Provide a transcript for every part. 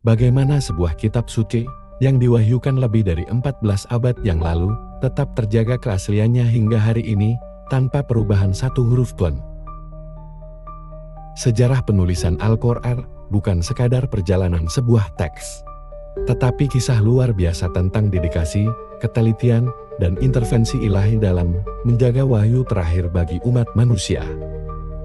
Bagaimana sebuah kitab suci yang diwahyukan lebih dari 14 abad yang lalu tetap terjaga keasliannya hingga hari ini tanpa perubahan satu huruf pun. Sejarah penulisan Al-Quran bukan sekadar perjalanan sebuah teks, tetapi kisah luar biasa tentang dedikasi, ketelitian, dan intervensi ilahi dalam menjaga wahyu terakhir bagi umat manusia.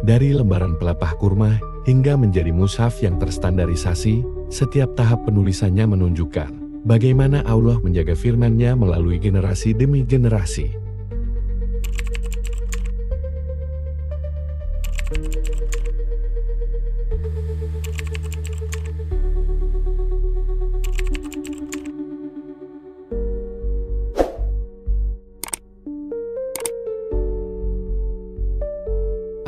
Dari lembaran pelepah kurma hingga menjadi mushaf yang terstandarisasi, setiap tahap penulisannya menunjukkan bagaimana Allah menjaga firman-Nya melalui generasi demi generasi.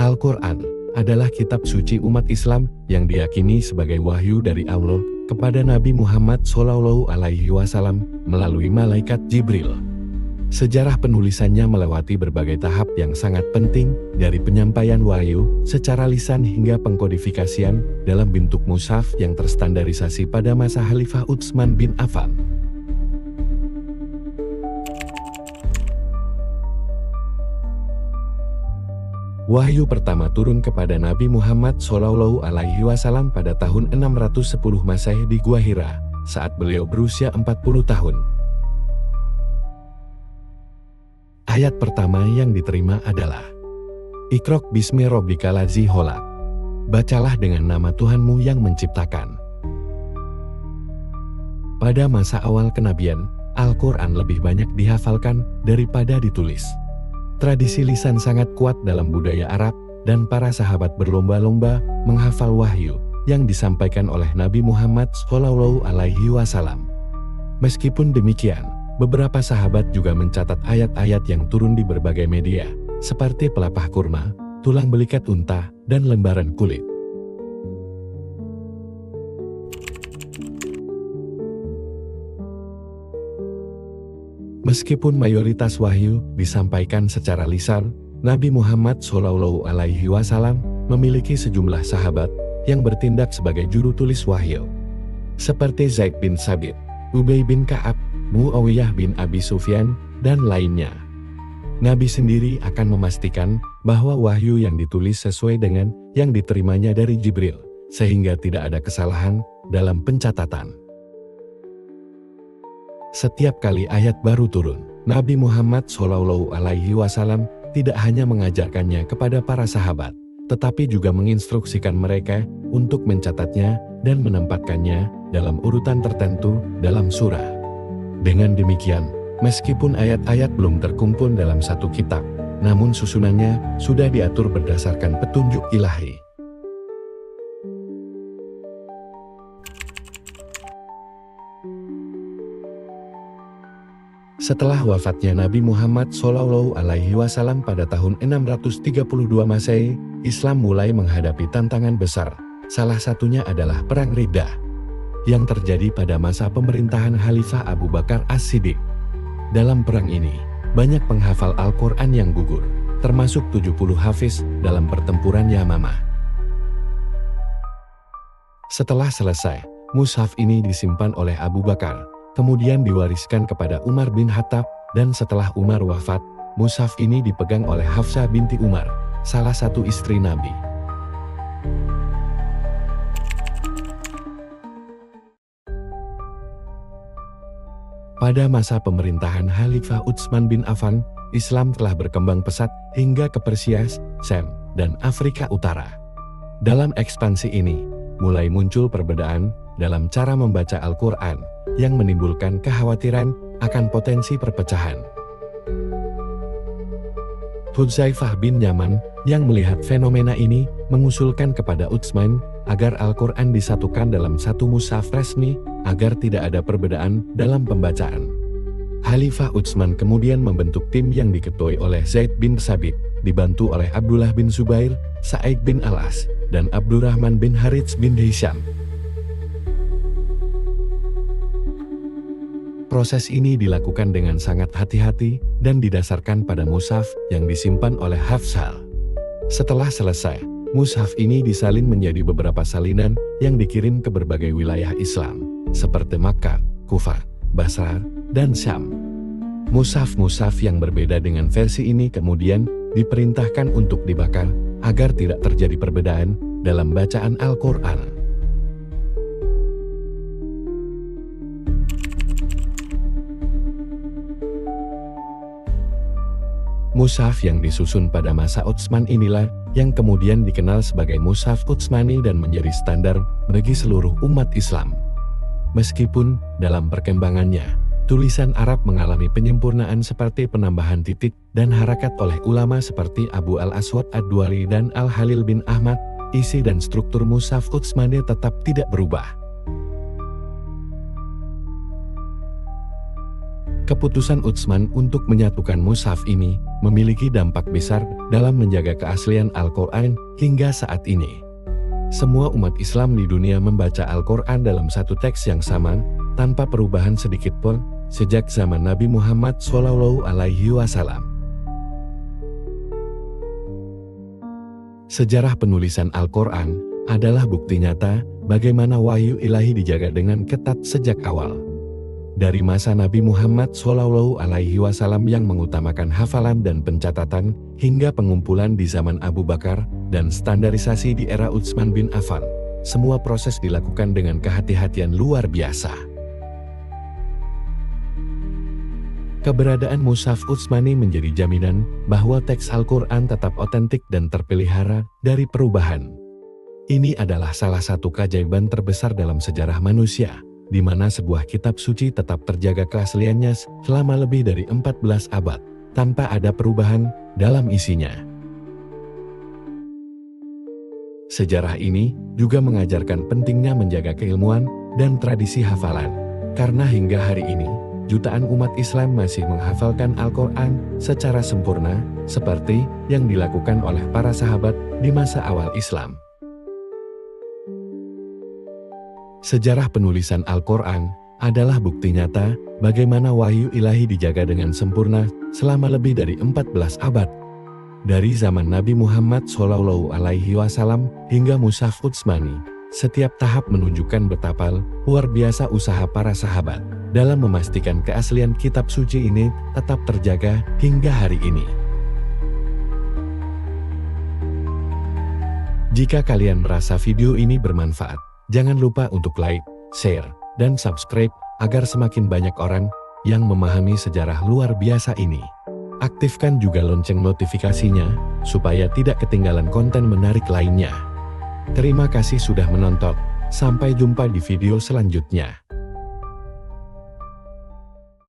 Al-Quran adalah kitab suci umat Islam yang diyakini sebagai wahyu dari Allah kepada Nabi Muhammad SAW melalui malaikat Jibril. Sejarah penulisannya melewati berbagai tahap yang sangat penting, dari penyampaian wahyu secara lisan hingga pengkodifikasian dalam bentuk mushaf yang terstandarisasi pada masa Khalifah Utsman bin Affan. Wahyu pertama turun kepada Nabi Muhammad SAW pada tahun 610 Masehi di Gua Hira, saat beliau berusia 40 tahun. Ayat pertama yang diterima adalah, Iqra' bismi rabbikal ladzi khalaq. Bacalah dengan nama Tuhanmu yang menciptakan. Pada masa awal kenabian, Al-Quran lebih banyak dihafalkan daripada ditulis. Tradisi lisan sangat kuat dalam budaya Arab, dan para sahabat berlomba-lomba menghafal wahyu yang disampaikan oleh Nabi Muhammad SAW. Meskipun demikian, beberapa sahabat juga mencatat ayat-ayat yang turun di berbagai media, seperti pelepah kurma, tulang belikat unta, dan lembaran kulit. Meskipun mayoritas wahyu disampaikan secara lisan, Nabi Muhammad SAW memiliki sejumlah sahabat yang bertindak sebagai juru tulis wahyu, seperti Zaid bin Sabit, Ubay bin Ka'ab, Muawiyah bin Abi Sufyan, dan lainnya. Nabi sendiri akan memastikan bahwa wahyu yang ditulis sesuai dengan yang diterimanya dari Jibril, sehingga tidak ada kesalahan dalam pencatatan. Setiap kali ayat baru turun, Nabi Muhammad SAW tidak hanya mengajarkannya kepada para sahabat, tetapi juga menginstruksikan mereka untuk mencatatnya dan menempatkannya dalam urutan tertentu dalam surah. Dengan demikian, meskipun ayat-ayat belum terkumpul dalam satu kitab, namun susunannya sudah diatur berdasarkan petunjuk ilahi. Setelah wafatnya Nabi Muhammad SAW pada tahun 632 Masehi, Islam mulai menghadapi tantangan besar. Salah satunya adalah Perang Riddah, yang terjadi pada masa pemerintahan Khalifah Abu Bakar As-Siddiq. Dalam perang ini, banyak penghafal Al-Quran yang gugur, termasuk 70 hafiz dalam pertempuran Yamamah. Setelah selesai, mushaf ini disimpan oleh Abu Bakar, kemudian diwariskan kepada Umar bin Khattab, dan setelah Umar wafat, mushaf ini dipegang oleh Hafsah binti Umar, salah satu istri Nabi. Pada masa pemerintahan Khalifah Utsman bin Affan, Islam telah berkembang pesat hingga ke Persia, Syam, dan Afrika Utara. Dalam ekspansi ini, mulai muncul perbedaan dalam cara membaca Al-Quran, yang menimbulkan kekhawatiran akan potensi perpecahan. Hudzaifah bin Yaman yang melihat fenomena ini mengusulkan kepada Utsman agar Al-Quran disatukan dalam satu mushaf resmi agar tidak ada perbedaan dalam pembacaan. Khalifah Utsman kemudian membentuk tim yang diketuai oleh Zaid bin Sabit, dibantu oleh Abdullah bin Zubair, Sa'id bin Al-As, dan Abdurrahman bin Harits bin Hisham. Proses ini dilakukan dengan sangat hati-hati dan didasarkan pada mushaf yang disimpan oleh Hafsah. Setelah selesai, Mushaf ini disalin menjadi beberapa salinan yang dikirim ke berbagai wilayah Islam, seperti Makkah, Kufah, Basra, dan Syam. Mushaf-mushaf yang berbeda dengan versi ini kemudian diperintahkan untuk dibakar, agar tidak terjadi perbedaan dalam bacaan Al-Quran. Mushaf yang disusun pada masa Utsman inilah yang kemudian dikenal sebagai Mushaf Utsmani dan menjadi standar bagi seluruh umat Islam. Meskipun dalam perkembangannya, tulisan Arab mengalami penyempurnaan seperti penambahan titik dan harakat oleh ulama seperti Abu al-Aswad ad-Duali dan Al-Halil bin Ahmad, isi dan struktur Mushaf Utsmani tetap tidak berubah. Keputusan Utsman untuk menyatukan mushaf ini memiliki dampak besar dalam menjaga keaslian Al-Quran hingga saat ini. Semua umat Islam di dunia membaca Al-Quran dalam satu teks yang sama, tanpa perubahan sedikit pun, sejak zaman Nabi Muhammad SAW. Sejarah penulisan Al-Quran adalah bukti nyata bagaimana wahyu ilahi dijaga dengan ketat sejak awal. Dari masa Nabi Muhammad SAW yang mengutamakan hafalan dan pencatatan, hingga pengumpulan di zaman Abu Bakar, dan standarisasi di era Utsman bin Affan, semua proses dilakukan dengan kehati-hatian luar biasa. Keberadaan Mushaf Utsmani menjadi jaminan bahwa teks Al-Quran tetap otentik dan terpelihara dari perubahan. Ini adalah salah satu keajaiban terbesar dalam sejarah manusia, di mana sebuah kitab suci tetap terjaga keasliannya selama lebih dari 14 abad, tanpa ada perubahan dalam isinya. Sejarah ini juga mengajarkan pentingnya menjaga keilmuan dan tradisi hafalan, karena hingga hari ini, jutaan umat Islam masih menghafalkan Al-Quran secara sempurna, seperti yang dilakukan oleh para sahabat di masa awal Islam. Sejarah penulisan Al-Quran adalah bukti nyata bagaimana wahyu ilahi dijaga dengan sempurna selama lebih dari 14 abad. Dari zaman Nabi Muhammad SAW hingga Mushaf Utsmani, setiap tahap menunjukkan betapa luar biasa usaha para sahabat dalam memastikan keaslian kitab suci ini tetap terjaga hingga hari ini. Jika kalian merasa video ini bermanfaat, jangan lupa untuk like, share, dan subscribe agar semakin banyak orang yang memahami sejarah luar biasa ini. Aktifkan juga lonceng notifikasinya supaya tidak ketinggalan konten menarik lainnya. Terima kasih sudah menonton. Sampai jumpa di video selanjutnya.